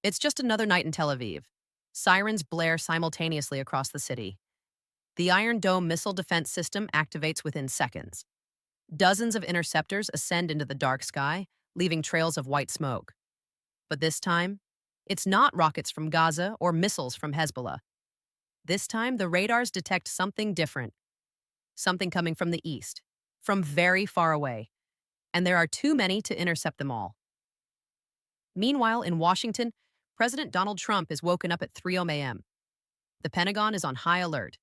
It's just another night in Tel Aviv. Sirens blare simultaneously across the city. The Iron Dome missile defense system activates within seconds. Dozens of interceptors ascend into the dark sky, leaving trails of white smoke. But this time, it's not rockets from Gaza or missiles from Hezbollah. This time, the radars detect something different, something coming from the east, from very far away, and there are too many to intercept them all. Meanwhile, in Washington, President Donald Trump is woken up at 3 a.m. The Pentagon is on high alert.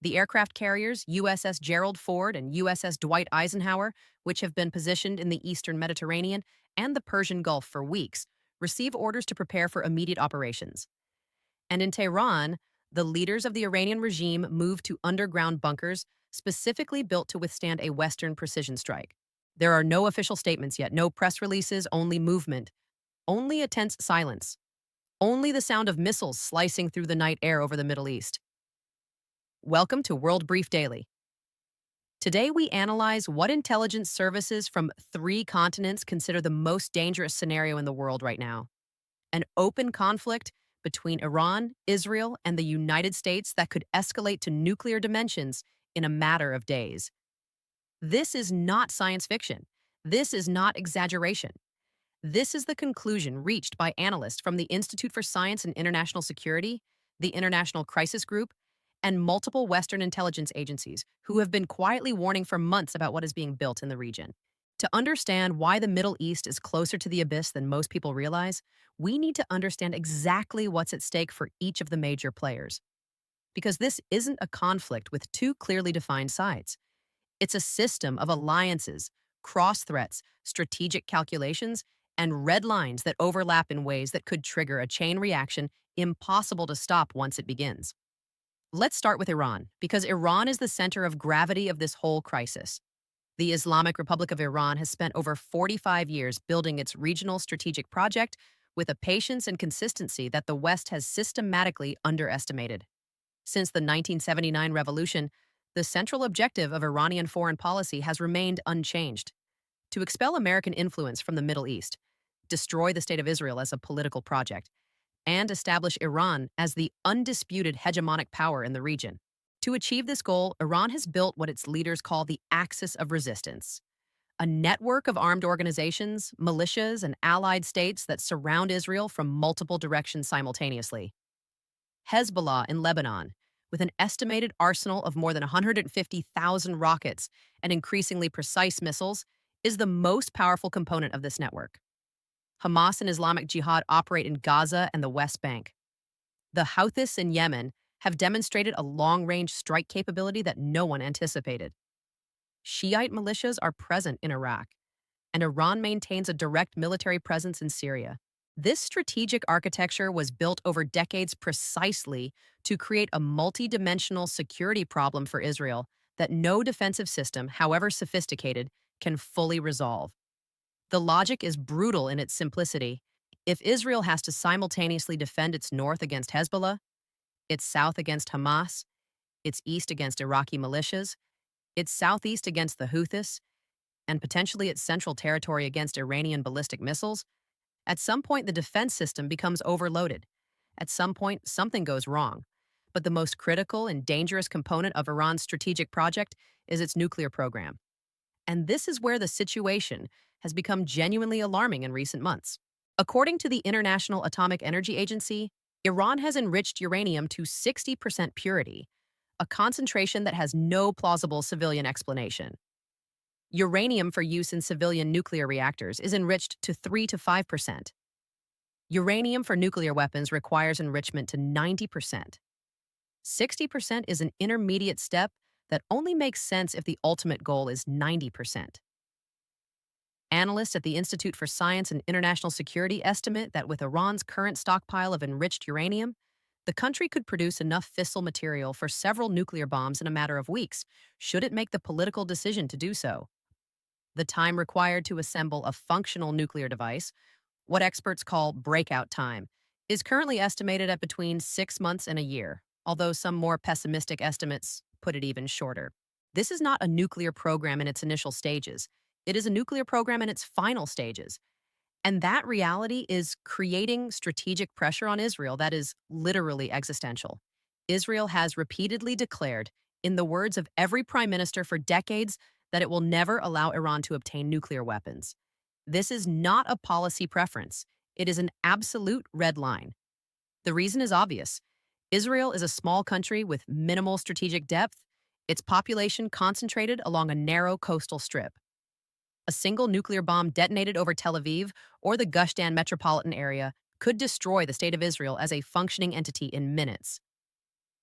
The aircraft carriers USS Gerald Ford and USS Dwight Eisenhower, which have been positioned in the eastern Mediterranean and the Persian Gulf for weeks, receive orders to prepare for immediate operations. And in Tehran, the leaders of the Iranian regime move to underground bunkers specifically built to withstand a Western precision strike. There are no official statements yet, no press releases, only movement, only a tense silence, only the sound of missiles slicing through the night air over the Middle East. Welcome to World Brief Daily. Today we analyze what intelligence services from 3 continents consider the most dangerous scenario in the world right now. An open conflict between Iran, Israel, and the United States that could escalate to nuclear dimensions in a matter of days. This is not science fiction. This is not exaggeration. This is the conclusion reached by analysts from the Institute for Science and International Security, the International Crisis Group, and multiple Western intelligence agencies who have been quietly warning for months about what is being built in the region. To understand why the Middle East is closer to the abyss than most people realize, we need to understand exactly what's at stake for each of the major players. Because this isn't a conflict with 2 clearly defined sides. It's a system of alliances, cross threats, strategic calculations, and red lines that overlap in ways that could trigger a chain reaction impossible to stop once it begins. Let's start with Iran, because Iran is the center of gravity of this whole crisis. The Islamic Republic of Iran has spent over 45 years building its regional strategic project with a patience and consistency that the West has systematically underestimated. Since the 1979 revolution, the central objective of Iranian foreign policy has remained unchanged: to expel American influence from the Middle East, destroy the State of Israel as a political project, and establish Iran as the undisputed hegemonic power in the region. To achieve this goal, Iran has built what its leaders call the Axis of Resistance, a network of armed organizations, militias, and allied states that surround Israel from multiple directions simultaneously. Hezbollah in Lebanon, with an estimated arsenal of more than 150,000 rockets and increasingly precise missiles, is the most powerful component of this network. Hamas and Islamic Jihad operate in Gaza and the West Bank. The Houthis in Yemen have demonstrated a long-range strike capability that no one anticipated. Shiite militias are present in Iraq, and Iran maintains a direct military presence in Syria. This strategic architecture was built over decades precisely to create a multi-dimensional security problem for Israel that no defensive system, however sophisticated, can fully resolve. The logic is brutal in its simplicity. If Israel has to simultaneously defend its north against Hezbollah, its south against Hamas, its east against Iraqi militias, its southeast against the Houthis, and potentially its central territory against Iranian ballistic missiles, at some point the defense system becomes overloaded. At some point, something goes wrong. But the most critical and dangerous component of Iran's strategic project is its nuclear program. And this is where the situation has become genuinely alarming in recent months. According to the International Atomic Energy Agency, Iran has enriched uranium to 60% purity, a concentration that has no plausible civilian explanation. Uranium for use in civilian nuclear reactors is enriched to 3 to 5%. Uranium for nuclear weapons requires enrichment to 90%. 60% is an intermediate step that only makes sense if the ultimate goal is 90%. Analysts at the Institute for Science and International Security estimate that with Iran's current stockpile of enriched uranium, the country could produce enough fissile material for several nuclear bombs in a matter of weeks, should it make the political decision to do so. The time required to assemble a functional nuclear device, what experts call breakout time, is currently estimated at between 6 months and a year, although some more pessimistic estimates put it even shorter. This is not a nuclear program in its initial stages. It is a nuclear program in its final stages. And that reality is creating strategic pressure on Israel that is literally existential. Israel has repeatedly declared, in the words of every prime minister for decades, that it will never allow Iran to obtain nuclear weapons. This is not a policy preference, it is an absolute red line. The reason is obvious. Israel is a small country with minimal strategic depth, its population concentrated along a narrow coastal strip. A single nuclear bomb detonated over Tel Aviv or the Gush Dan metropolitan area could destroy the state of Israel as a functioning entity in minutes.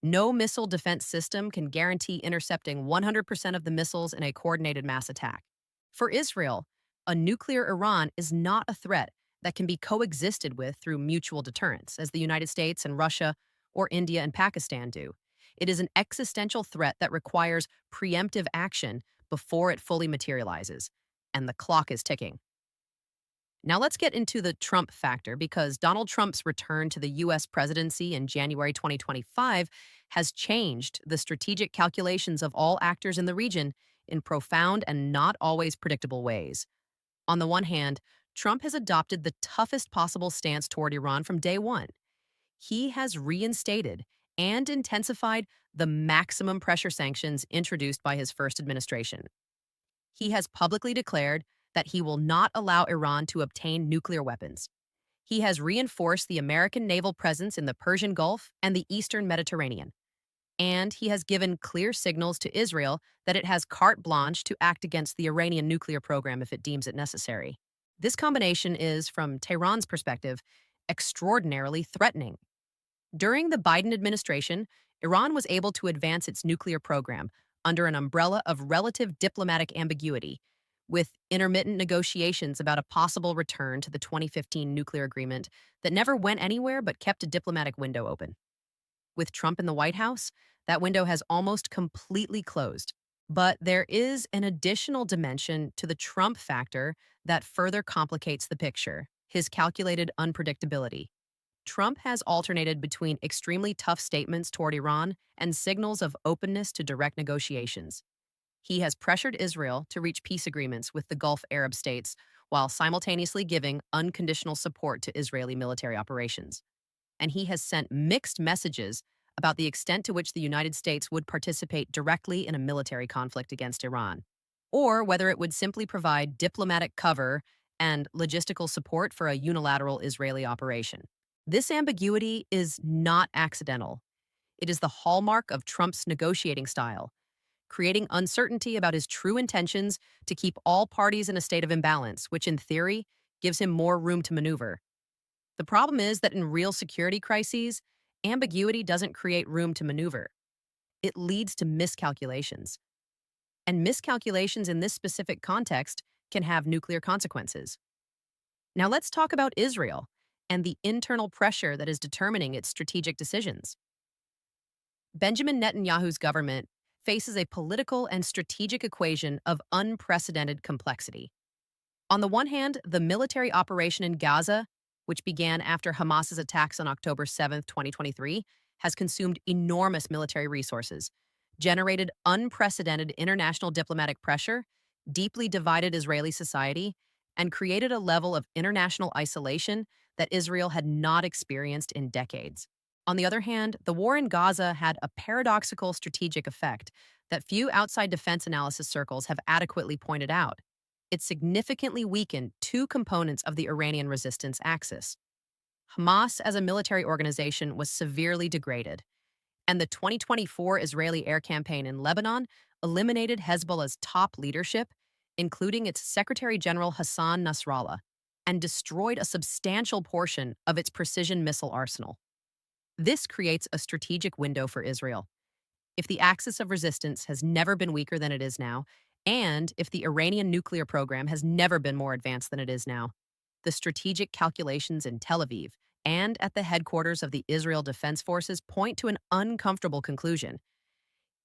No missile defense system can guarantee intercepting 100% of the missiles in a coordinated mass attack. For Israel, a nuclear Iran is not a threat that can be coexisted with through mutual deterrence, as the United States and Russia or India and Pakistan do. It is an existential threat that requires preemptive action before it fully materializes, and the clock is ticking. Now let's get into the Trump factor because Donald Trump's return to the US presidency in January 2025 has changed the strategic calculations of all actors in the region in profound and not always predictable ways. On the one hand, Trump has adopted the toughest possible stance toward Iran from day one. He has reinstated and intensified the maximum pressure sanctions introduced by his first administration. He has publicly declared that he will not allow Iran to obtain nuclear weapons. He has reinforced the American naval presence in the Persian Gulf and the Eastern Mediterranean. And he has given clear signals to Israel that it has carte blanche to act against the Iranian nuclear program if it deems it necessary. This combination is, from Tehran's perspective, extraordinarily threatening. During the Biden administration, Iran was able to advance its nuclear program under an umbrella of relative diplomatic ambiguity, with intermittent negotiations about a possible return to the 2015 nuclear agreement that never went anywhere but kept a diplomatic window open. With Trump in the White House, that window has almost completely closed. But there is an additional dimension to the Trump factor that further complicates the picture: his calculated unpredictability. Trump has alternated between extremely tough statements toward Iran and signals of openness to direct negotiations. He has pressured Israel to reach peace agreements with the Gulf Arab states while simultaneously giving unconditional support to Israeli military operations. And he has sent mixed messages about the extent to which the United States would participate directly in a military conflict against Iran, or whether it would simply provide diplomatic cover and logistical support for a unilateral Israeli operation. This ambiguity is not accidental. It is the hallmark of Trump's negotiating style, creating uncertainty about his true intentions to keep all parties in a state of imbalance, which in theory gives him more room to maneuver. The problem is that in real security crises, ambiguity doesn't create room to maneuver. It leads to miscalculations. And miscalculations in this specific context can have nuclear consequences. Now let's talk about Israel and the internal pressure that is determining its strategic decisions. Benjamin Netanyahu's government faces a political and strategic equation of unprecedented complexity. On the one hand, the military operation in Gaza, which began after Hamas's attacks on October 7, 2023, has consumed enormous military resources, generated unprecedented international diplomatic pressure, deeply divided Israeli society, and created a level of international isolation that Israel had not experienced in decades. On the other hand, the war in Gaza had a paradoxical strategic effect that few outside defense analysis circles have adequately pointed out. It significantly weakened two components of the Iranian resistance axis. Hamas as a military organization was severely degraded, and the 2024 Israeli air campaign in Lebanon eliminated Hezbollah's top leadership, including its Secretary General Hassan Nasrallah, and destroyed a substantial portion of its precision missile arsenal. This creates a strategic window for Israel. If the axis of resistance has never been weaker than it is now, and if the Iranian nuclear program has never been more advanced than it is now, the strategic calculations in Tel Aviv and at the headquarters of the Israel Defense Forces point to an uncomfortable conclusion.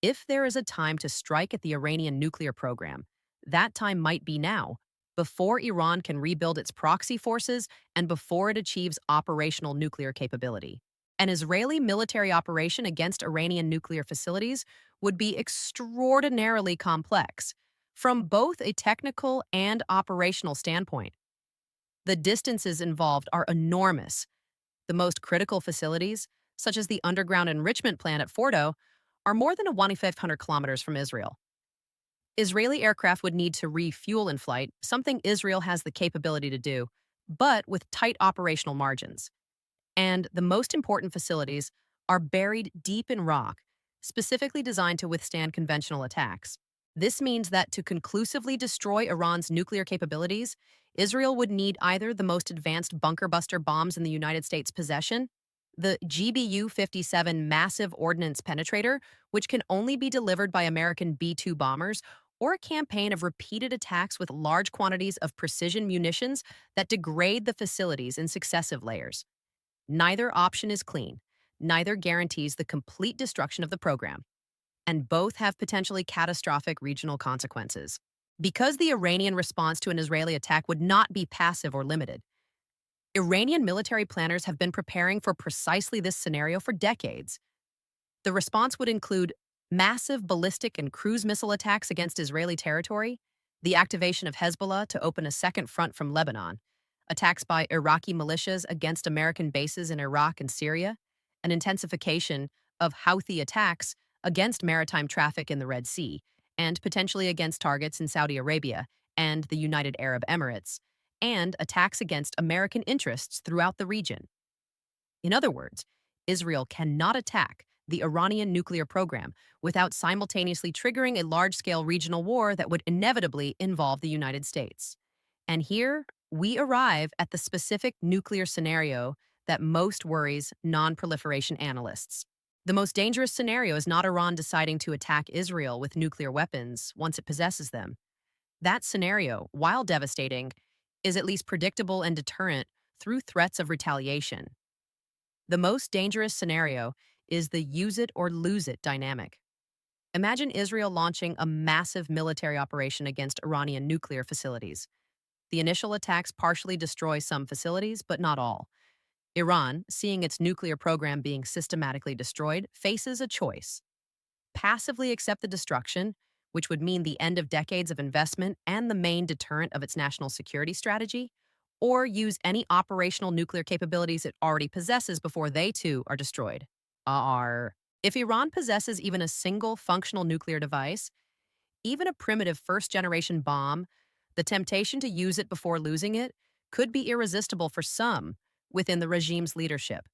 If there is a time to strike at the Iranian nuclear program, that time might be now, before Iran can rebuild its proxy forces and before it achieves operational nuclear capability. An Israeli military operation against Iranian nuclear facilities would be extraordinarily complex from both a technical and operational standpoint. The distances involved are enormous. The most critical facilities, such as the underground enrichment plant at Fordo, are more than 2,500 kilometers from Israel. Israeli aircraft would need to refuel in flight, something Israel has the capability to do, but with tight operational margins. And the most important facilities are buried deep in rock, specifically designed to withstand conventional attacks. This means that to conclusively destroy Iran's nuclear capabilities, Israel would need either the most advanced bunker buster bombs in the United States' possession, the GBU 57 massive ordnance penetrator, which can only be delivered by American B 2 bombers, or a campaign of repeated attacks with large quantities of precision munitions that degrade the facilities in successive layers. Neither option is clean. Neither guarantees the complete destruction of the program, and both have potentially catastrophic regional consequences. Because the Iranian response to an Israeli attack would not be passive or limited, Iranian military planners have been preparing for precisely this scenario for decades. The response would include massive ballistic and cruise missile attacks against Israeli territory, the activation of Hezbollah to open a second front from Lebanon, attacks by Iraqi militias against American bases in Iraq and Syria, an intensification of Houthi attacks against maritime traffic in the Red Sea, and potentially against targets in Saudi Arabia and the United Arab Emirates, and attacks against American interests throughout the region. In other words, Israel cannot attack the Iranian nuclear program without simultaneously triggering a large-scale regional war that would inevitably involve the United States. And here, we arrive at the specific nuclear scenario that most worries non-proliferation analysts. The most dangerous scenario is not Iran deciding to attack Israel with nuclear weapons once it possesses them. That scenario, while devastating, is at least predictable and deterrent through threats of retaliation. The most dangerous scenario is the use it or lose it dynamic. Imagine Israel launching a massive military operation against Iranian nuclear facilities. The initial attacks partially destroy some facilities, but not all. Iran, seeing its nuclear program being systematically destroyed, faces a choice: passively accept the destruction, which would mean the end of decades of investment and the main deterrent of its national security strategy, or use any operational nuclear capabilities it already possesses before they too are destroyed. If Iran possesses even a single functional nuclear device, even a primitive first-generation bomb, the temptation to use it before losing it could be irresistible for some within the regime's leadership.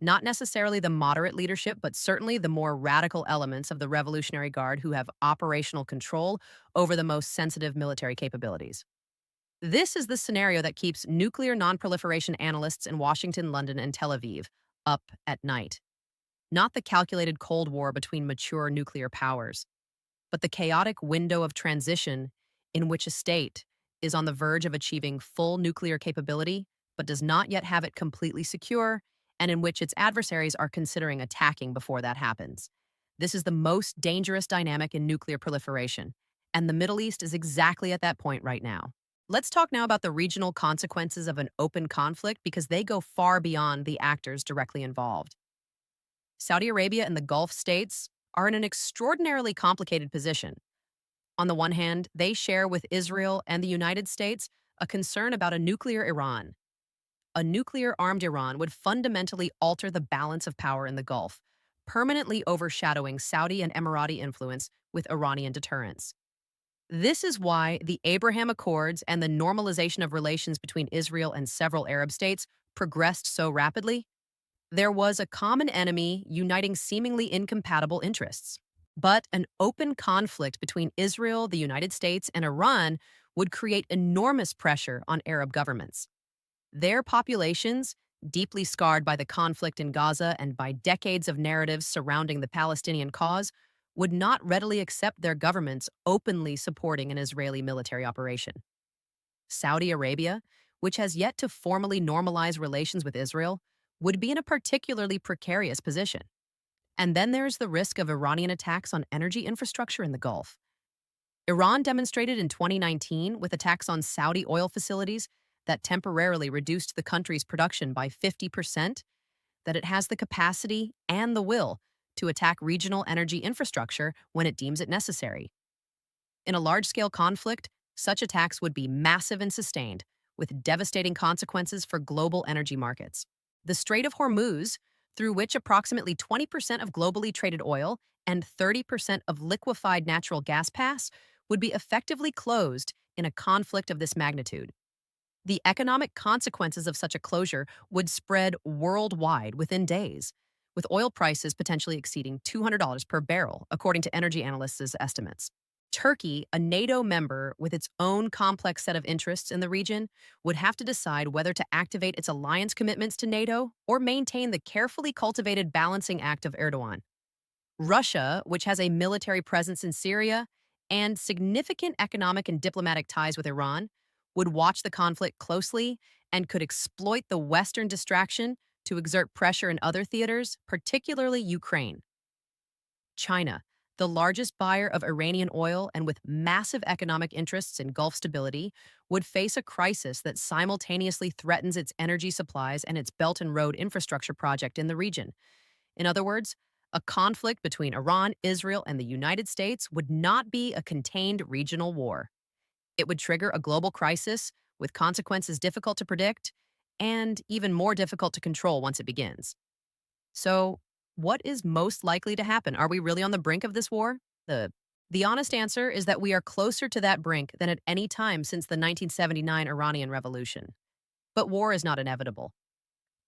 Not necessarily the moderate leadership, but certainly the more radical elements of the Revolutionary Guard who have operational control over the most sensitive military capabilities. This is the scenario that keeps nuclear nonproliferation analysts in Washington, London, and Tel Aviv up at night. Not the calculated Cold War between mature nuclear powers, but the chaotic window of transition in which a state is on the verge of achieving full nuclear capability, but does not yet have it completely secure, and in which its adversaries are considering attacking before that happens. This is the most dangerous dynamic in nuclear proliferation, and the Middle East is exactly at that point right now. Let's talk now about the regional consequences of an open conflict because they go far beyond the actors directly involved. Saudi Arabia and the Gulf states are in an extraordinarily complicated position. On the one hand, they share with Israel and the United States a concern about a nuclear Iran. A nuclear-armed Iran would fundamentally alter the balance of power in the Gulf, permanently overshadowing Saudi and Emirati influence with Iranian deterrence. This is why the Abraham Accords and the normalization of relations between Israel and several Arab states progressed so rapidly. There was a common enemy uniting seemingly incompatible interests. But an open conflict between Israel, the United States, and Iran would create enormous pressure on Arab governments. Their populations, deeply scarred by the conflict in Gaza and by decades of narratives surrounding the Palestinian cause, would not readily accept their governments openly supporting an Israeli military operation. Saudi Arabia, which has yet to formally normalize relations with Israel, would be in a particularly precarious position. And then there's the risk of Iranian attacks on energy infrastructure in the Gulf. Iran demonstrated in 2019 with attacks on Saudi oil facilities that temporarily reduced the country's production by 50%, that it has the capacity and the will to attack regional energy infrastructure when it deems it necessary. In a large-scale conflict, such attacks would be massive and sustained, with devastating consequences for global energy markets. The Strait of Hormuz, through which approximately 20% of globally traded oil and 30% of liquefied natural gas pass, would be effectively closed in a conflict of this magnitude. The economic consequences of such a closure would spread worldwide within days, with oil prices potentially exceeding $200 per barrel, according to energy analysts' estimates. Turkey, a NATO member with its own complex set of interests in the region, would have to decide whether to activate its alliance commitments to NATO or maintain the carefully cultivated balancing act of Erdogan. Russia, which has a military presence in Syria and significant economic and diplomatic ties with Iran, would watch the conflict closely and could exploit the Western distraction to exert pressure in other theaters, particularly Ukraine. China, the largest buyer of Iranian oil and with massive economic interests in Gulf stability, would face a crisis that simultaneously threatens its energy supplies and its Belt and Road infrastructure project in the region. In other words, a conflict between Iran, Israel, and the United States would not be a contained regional war. It would trigger a global crisis with consequences difficult to predict and even more difficult to control once it begins. So, what is most likely to happen? Are we really on the brink of this war? The honest answer is that we are closer to that brink than at any time since the 1979 Iranian Revolution. But war is not inevitable.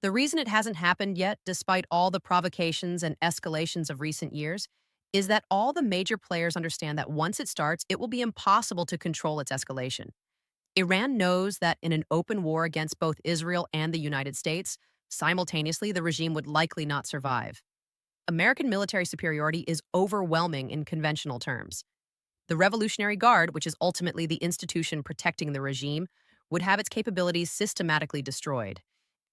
The reason it hasn't happened yet, despite all the provocations and escalations of recent years, is that all the major players understand that once it starts, it will be impossible to control its escalation. Iran knows that in an open war against both Israel and the United States, simultaneously the regime would likely not survive. American military superiority is overwhelming in conventional terms. The Revolutionary Guard, which is ultimately the institution protecting the regime, would have its capabilities systematically destroyed.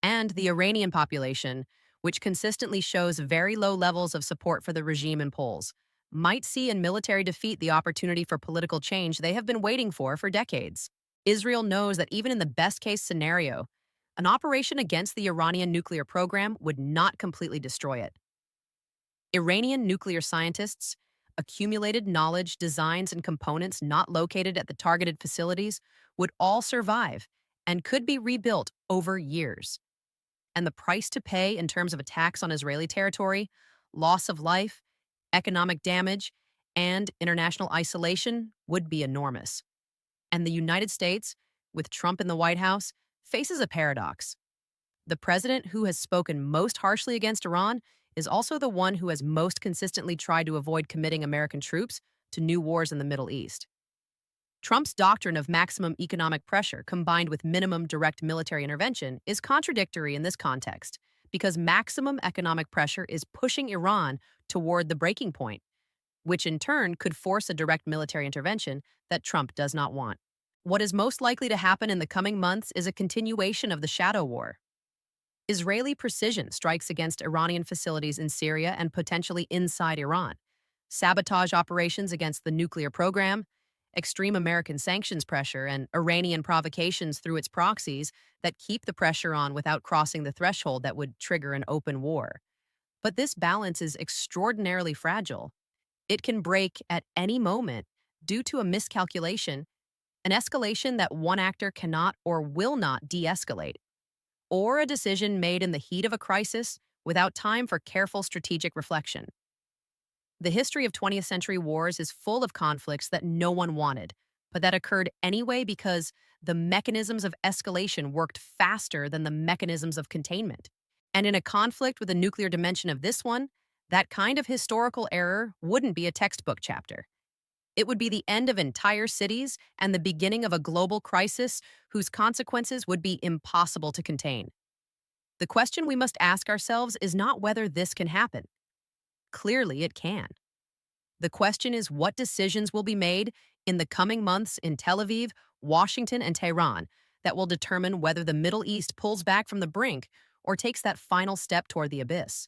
And the Iranian population, which consistently shows very low levels of support for the regime in polls, might see in military defeat the opportunity for political change they have been waiting for decades. Israel knows that even in the best-case scenario, an operation against the Iranian nuclear program would not completely destroy it. Iranian nuclear scientists, accumulated knowledge, designs, and components not located at the targeted facilities would all survive and could be rebuilt over years. And the price to pay in terms of attacks on Israeli territory, loss of life, economic damage, and international isolation would be enormous. And the United States, with Trump in the White House, faces a paradox. The president who has spoken most harshly against Iran is also the one who has most consistently tried to avoid committing American troops to new wars in the Middle East. Trump's doctrine of maximum economic pressure combined with minimum direct military intervention is contradictory in this context because maximum economic pressure is pushing Iran toward the breaking point, which in turn could force a direct military intervention that Trump does not want. What is most likely to happen in the coming months is a continuation of the shadow war. Israeli precision strikes against Iranian facilities in Syria and potentially inside Iran, sabotage operations against the nuclear program, extreme American sanctions pressure, and Iranian provocations through its proxies that keep the pressure on without crossing the threshold that would trigger an open war. But this balance is extraordinarily fragile. It can break at any moment due to a miscalculation, an escalation that one actor cannot or will not de-escalate, or a decision made in the heat of a crisis without time for careful strategic reflection. The history of 20th century wars is full of conflicts that no one wanted, but that occurred anyway because the mechanisms of escalation worked faster than the mechanisms of containment. And in a conflict with a nuclear dimension of this one, that kind of historical error wouldn't be a textbook chapter. It would be the end of entire cities and the beginning of a global crisis whose consequences would be impossible to contain. The question we must ask ourselves is not whether this can happen. Clearly, it can. The question is what decisions will be made in the coming months in Tel Aviv, Washington, and Tehran that will determine whether the Middle East pulls back from the brink or takes that final step toward the abyss.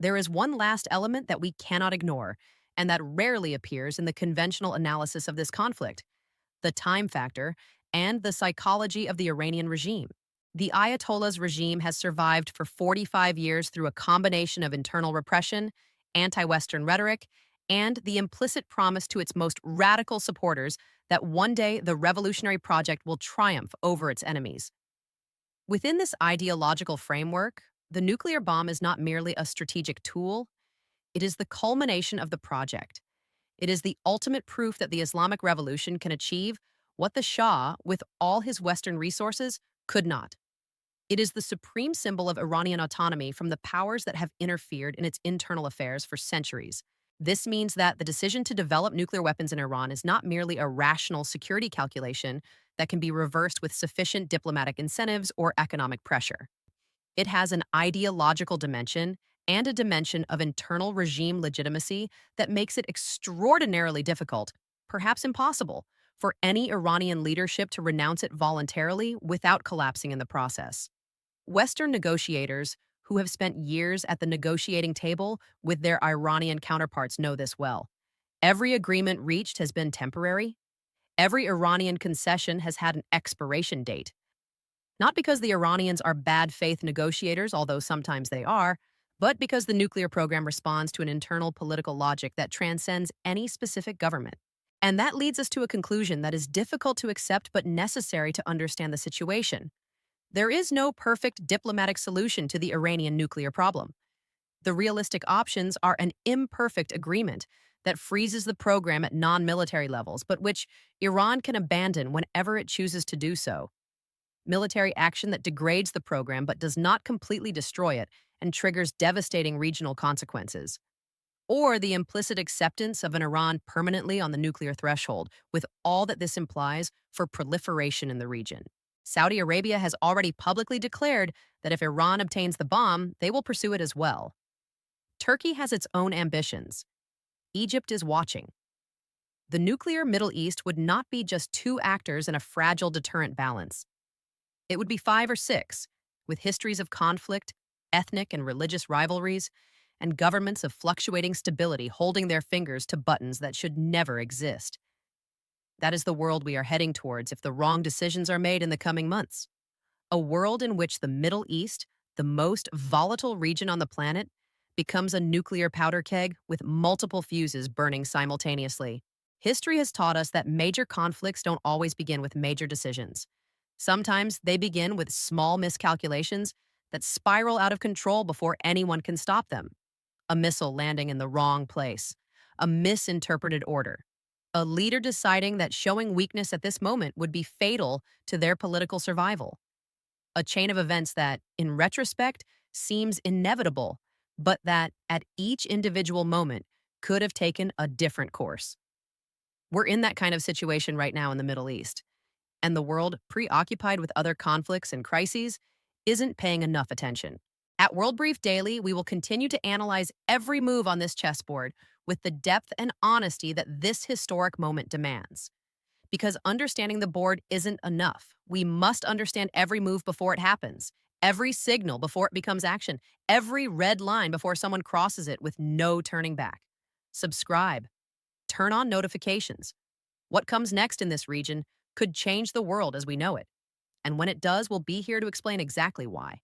There is one last element that we cannot ignore, and that rarely appears in the conventional analysis of this conflict: the time factor and the psychology of the Iranian regime. The Ayatollah's regime has survived for 45 years through a combination of internal repression, anti-Western rhetoric, and the implicit promise to its most radical supporters that one day the revolutionary project will triumph over its enemies. Within this ideological framework, the nuclear bomb is not merely a strategic tool, it is the culmination of the project. It is the ultimate proof that the Islamic Revolution can achieve what the Shah, with all his Western resources, could not. It is the supreme symbol of Iranian autonomy from the powers that have interfered in its internal affairs for centuries. This means that the decision to develop nuclear weapons in Iran is not merely a rational security calculation that can be reversed with sufficient diplomatic incentives or economic pressure. It has an ideological dimension and a dimension of internal regime legitimacy that makes it extraordinarily difficult, perhaps impossible, for any Iranian leadership to renounce it voluntarily without collapsing in the process. Western negotiators who have spent years at the negotiating table with their Iranian counterparts know this well. Every agreement reached has been temporary. Every Iranian concession has had an expiration date. Not because the Iranians are bad faith negotiators, although sometimes they are, but because the nuclear program responds to an internal political logic that transcends any specific government. And that leads us to a conclusion that is difficult to accept but necessary to understand the situation. There is no perfect diplomatic solution to the Iranian nuclear problem. The realistic options are an imperfect agreement that freezes the program at non-military levels, but which Iran can abandon whenever it chooses to do so. Military action that degrades the program but does not completely destroy it and triggers devastating regional consequences. Or the implicit acceptance of an Iran permanently on the nuclear threshold, with all that this implies for proliferation in the region. Saudi Arabia has already publicly declared that if Iran obtains the bomb, they will pursue it as well. Turkey has its own ambitions. Egypt is watching. The nuclear Middle East would not be just two actors in a fragile deterrent balance. It would be five or six, with histories of conflict, ethnic and religious rivalries, and governments of fluctuating stability holding their fingers to buttons that should never exist. That is the world we are heading towards if the wrong decisions are made in the coming months. A world in which the Middle East, the most volatile region on the planet, becomes a nuclear powder keg with multiple fuses burning simultaneously. History has taught us that major conflicts don't always begin with major decisions. Sometimes they begin with small miscalculations that spiral out of control before anyone can stop them. A missile landing in the wrong place, a misinterpreted order, a leader deciding that showing weakness at this moment would be fatal to their political survival. A chain of events that, in retrospect, seems inevitable, but that, at each individual moment, could have taken a different course. We're in that kind of situation right now in the Middle East, and the world, preoccupied with other conflicts and crises, isn't paying enough attention. At World Brief Daily, we will continue to analyze every move on this chessboard with the depth and honesty that this historic moment demands. Because understanding the board isn't enough. We must understand every move before it happens, every signal before it becomes action, every red line before someone crosses it with no turning back. Subscribe. Turn on notifications. What comes next in this region could change the world as we know it. And when it does, we'll be here to explain exactly why.